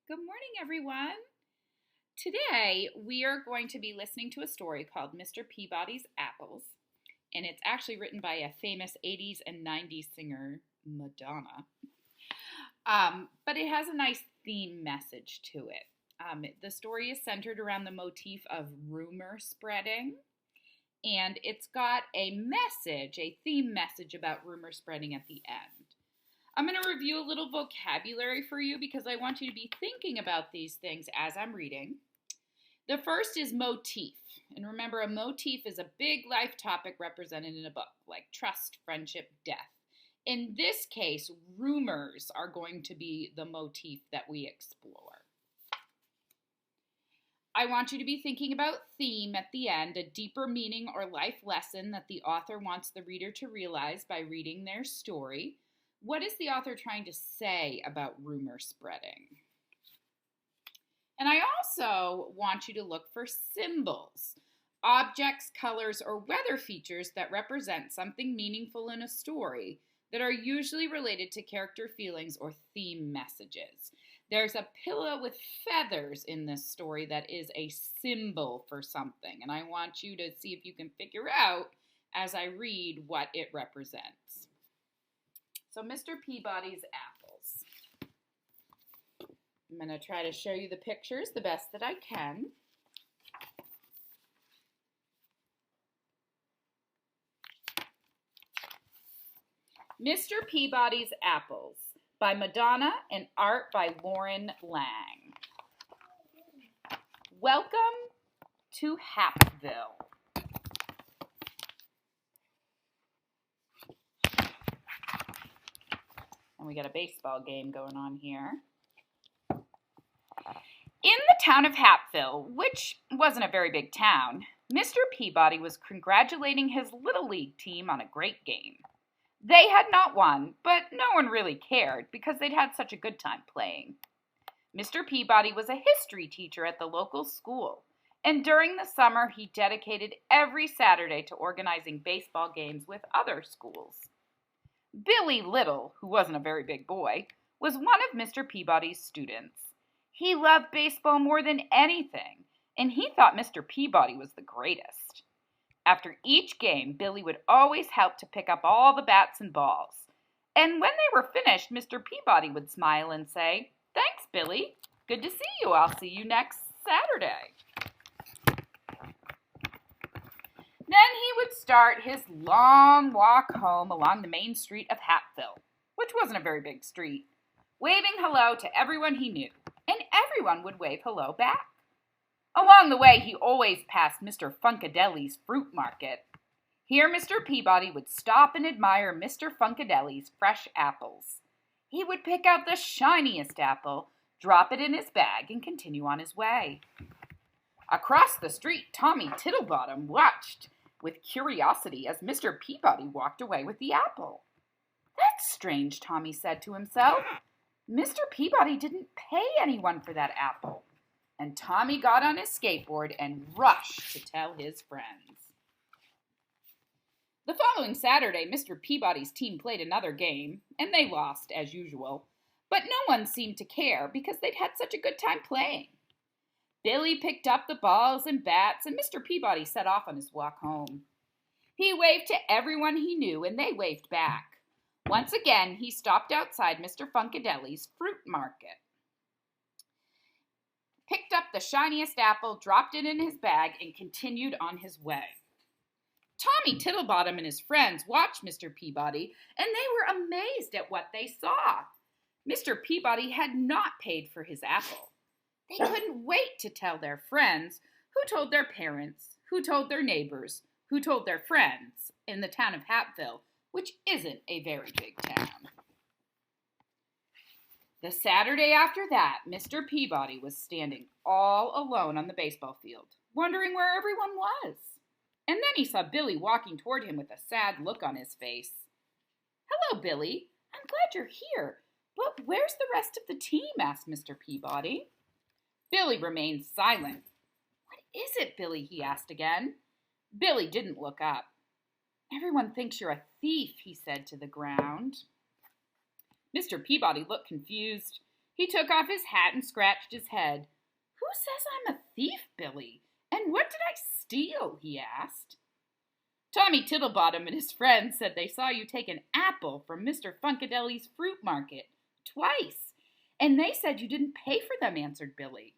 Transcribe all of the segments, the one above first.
Good morning, everyone. Today, we are going to be listening to a story called Mr. Peabody's Apples, and it's actually written by a famous 80s and 90s singer, Madonna. But it has a nice theme message to it. The story is centered around the motif of rumor spreading, and it's got a theme message about rumor spreading at the end. I'm going to review a little vocabulary for you because I want you to be thinking about these things as I'm reading. The first is motif. And remember, a motif is a big life topic represented in a book, like trust, friendship, death. In this case, rumors are going to be the motif that we explore. I want you to be thinking about theme at the end, a deeper meaning or life lesson that the author wants the reader to realize by reading their story. What is the author trying to say about rumor spreading? And I also want you to look for symbols, objects, colors, or weather features that represent something meaningful in a story that are usually related to character feelings or theme messages. There's a pillow with feathers in this story that is a symbol for something, and I want you to see if you can figure out as I read what it represents. So Mr. Peabody's Apples. I'm going to try to show you the pictures the best that I can. Mr. Peabody's Apples by Madonna and art by Lauren Lang. Welcome to Hapville. And we got a baseball game going on here. In the town of Hapville, which wasn't a very big town, Mr. Peabody was congratulating his Little League team on a great game. They had not won, but no one really cared because they'd had such a good time playing. Mr. Peabody was a history teacher at the local school, and during the summer he dedicated every Saturday to organizing baseball games with other schools. Billy Little, who wasn't a very big boy, was one of Mr. Peabody's students. He loved baseball more than anything, and he thought Mr. Peabody was the greatest. After each game, Billy would always help to pick up all the bats and balls. And when they were finished, Mr. Peabody would smile and say, "Thanks, Billy. Good to see you. I'll see you next Saturday." Then he would start his long walk home along the main street of Hapville, which wasn't a very big street, waving hello to everyone he knew, and everyone would wave hello back. Along the way, he always passed Mr. Funkadelli's fruit market. Here Mr. Peabody would stop and admire Mr. Funkadelli's fresh apples. He would pick out the shiniest apple, drop it in his bag, and continue on his way. Across the street, Tommy Tittlebottom watched with curiosity as Mr. Peabody walked away with the apple. "That's strange," Tommy said to himself. "Mr. Peabody didn't pay anyone for that apple." And Tommy got on his skateboard and rushed to tell his friends. The following Saturday, Mr. Peabody's team played another game, and they lost as usual. But no one seemed to care because they'd had such a good time playing. Billy picked up the balls and bats, and Mr. Peabody set off on his walk home. He waved to everyone he knew, and they waved back. Once again, he stopped outside Mr. Funkadelli's fruit market, picked up the shiniest apple, dropped it in his bag, and continued on his way. Tommy Tittlebottom and his friends watched Mr. Peabody, and they were amazed at what they saw. Mr. Peabody had not paid for his apple. They couldn't wait to tell their friends, who told their parents, who told their neighbors, who told their friends in the town of Hapville, which isn't a very big town. The Saturday after that, Mr. Peabody was standing all alone on the baseball field, wondering where everyone was. And then he saw Billy walking toward him with a sad look on his face. "Hello, Billy. I'm glad you're here. But where's the rest of the team?" asked Mr. Peabody. Billy remained silent. "What is it, Billy?" he asked again. Billy didn't look up. "Everyone thinks you're a thief," he said to the ground. Mr. Peabody looked confused. He took off his hat and scratched his head. "Who says I'm a thief, Billy? And what did I steal?" he asked. "Tommy Tittlebottom and his friends said they saw you take an apple from Mr. Funkadeli's fruit market twice, and they said you didn't pay for them," answered Billy.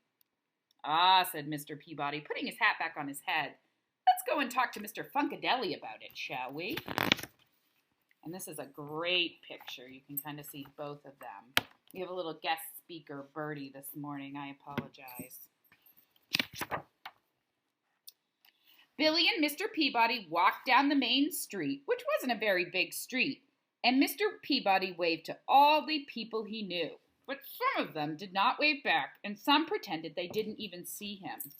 "Ah," said Mr. Peabody, putting his hat back on his head. "Let's go and talk to Mr. Funkadeli about it, shall we?" And this is a great picture. You can kind of see both of them. We have a little guest speaker, Birdie, this morning. I apologize. Billy and Mr. Peabody walked down the main street, which wasn't a very big street, and Mr. Peabody waved to all the people he knew. But some of them did not wave back, and some pretended they didn't even see him.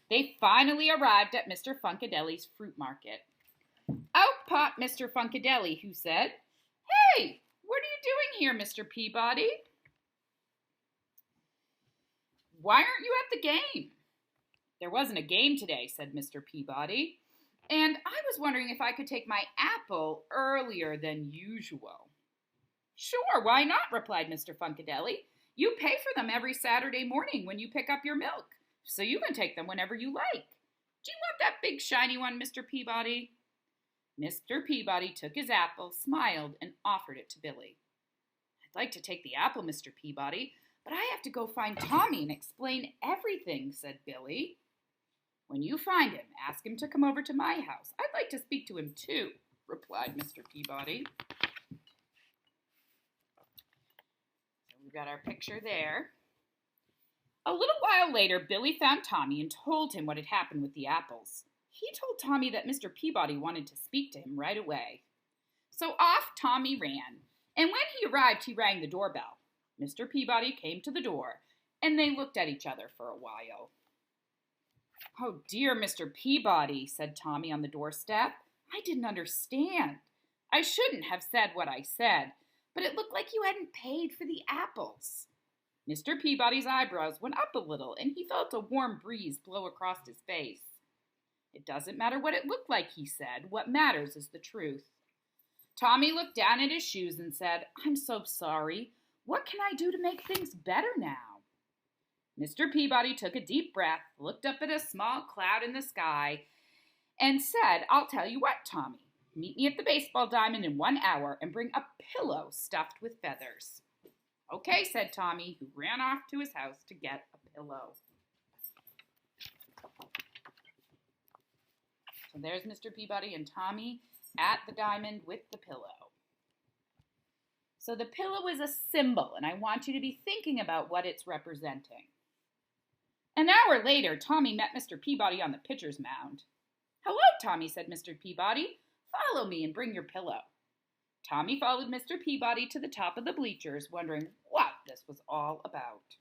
They finally arrived at Mr. Funkadeli's fruit market. Out popped Mr. Funkadeli, who said, "Hey, what are you doing here, Mr. Peabody?" "Why aren't you at the game?" "There wasn't a game today," said Mr. Peabody, "and I was wondering if I could take my apple earlier than usual." "Sure, why not?" replied Mr. Funkadeli. "You pay for them every Saturday morning when you pick up your milk, so you can take them whenever you like. Do you want that big shiny one, Mr. Peabody?" Mr. Peabody took his apple, smiled, and offered it to Billy. "I'd like to take the apple, Mr. Peabody, but I have to go find Tommy and explain everything," said Billy. "When you find him, ask him to come over to my house. I'd like to speak to him too," replied Mr. Peabody. So we've got our picture there. A little while later, Billy found Tommy and told him what had happened with the apples. He told Tommy that Mr. Peabody wanted to speak to him right away. So off Tommy ran, and when he arrived, he rang the doorbell. Mr. Peabody came to the door, and they looked at each other for a while. "Oh, dear Mr. Peabody," said Tommy on the doorstep. "I didn't understand. I shouldn't have said what I said, but it looked like you hadn't paid for the apples." Mr. Peabody's eyebrows went up a little, and he felt a warm breeze blow across his face. "It doesn't matter what it looked like," he said. "What matters is the truth." Tommy looked down at his shoes and said, "I'm so sorry. What can I do to make things better now?" Mr. Peabody took a deep breath, looked up at a small cloud in the sky, and said, "I'll tell you what, Tommy. Meet me at the baseball diamond in 1 hour and bring a pillow stuffed with feathers." "Okay," said Tommy, who ran off to his house to get a pillow. So there's Mr. Peabody and Tommy at the diamond with the pillow. So the pillow is a symbol, and I want you to be thinking about what it's representing. An hour later, Tommy met Mr. Peabody on the pitcher's mound. "Hello, Tommy," said Mr. Peabody. "Follow me and bring your pillow." Tommy followed Mr. Peabody to the top of the bleachers, wondering what this was all about.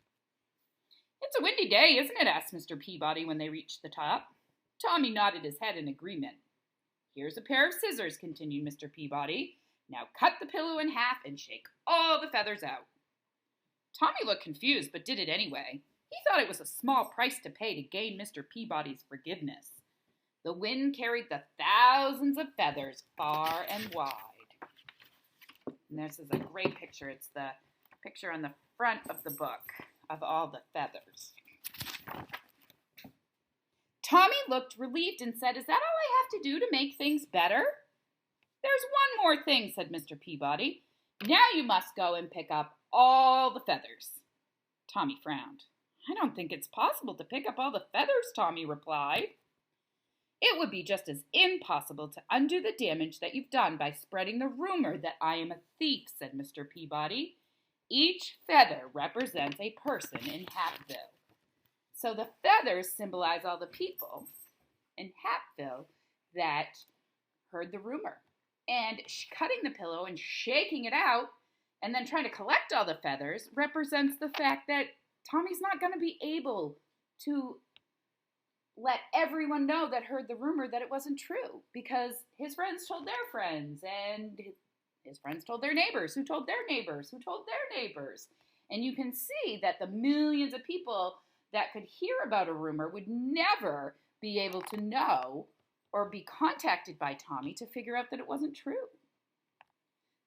"It's a windy day, isn't it?" asked Mr. Peabody when they reached the top. Tommy nodded his head in agreement. "Here's a pair of scissors," continued Mr. Peabody. "Now cut the pillow in half and shake all the feathers out." Tommy looked confused, but did it anyway. He thought it was a small price to pay to gain Mr. Peabody's forgiveness. The wind carried the thousands of feathers far and wide. And this is a great picture. It's the picture on the front of the book of all the feathers. Tommy looked relieved and said, "Is that all I have to do to make things better?" "There's one more thing," said Mr. Peabody. "Now you must go and pick up all the feathers." Tommy frowned. "I don't think it's possible to pick up all the feathers," Tommy replied. "It would be just as impossible to undo the damage that you've done by spreading the rumor that I am a thief," said Mr. Peabody. "Each feather represents a person in Hapville. So the feathers symbolize all the people in Hapville that heard the rumor. And cutting the pillow and shaking it out and then trying to collect all the feathers represents the fact that Tommy's not going to be able to let everyone know that heard the rumor that it wasn't true, because his friends told their friends, and his friends told their neighbors, who told their neighbors, who told their neighbors. And you can see that the millions of people that could hear about a rumor would never be able to know or be contacted by Tommy to figure out that it wasn't true.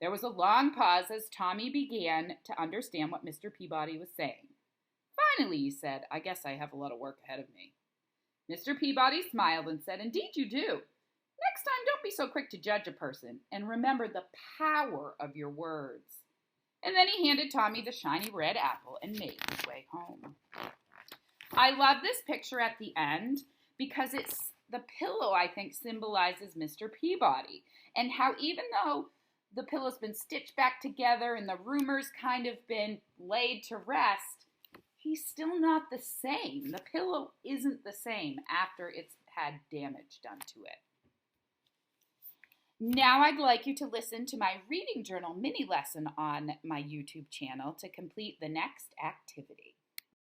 There was a long pause as Tommy began to understand what Mr. Peabody was saying. Finally, he said, I guess I have a lot of work ahead of me. Mr. Peabody smiled and said, Indeed you do. Next time, don't be so quick to judge a person, and remember the power of your words. And then he handed Tommy the shiny red apple and made his way home. I love this picture at the end because the pillow, I think, symbolizes Mr. Peabody, and how even though the pillow's been stitched back together and the rumor's kind of been laid to rest, he's still not the same. The pillow isn't the same after it's had damage done to it. Now I'd like you to listen to my reading journal mini lesson on my YouTube channel to complete the next activity.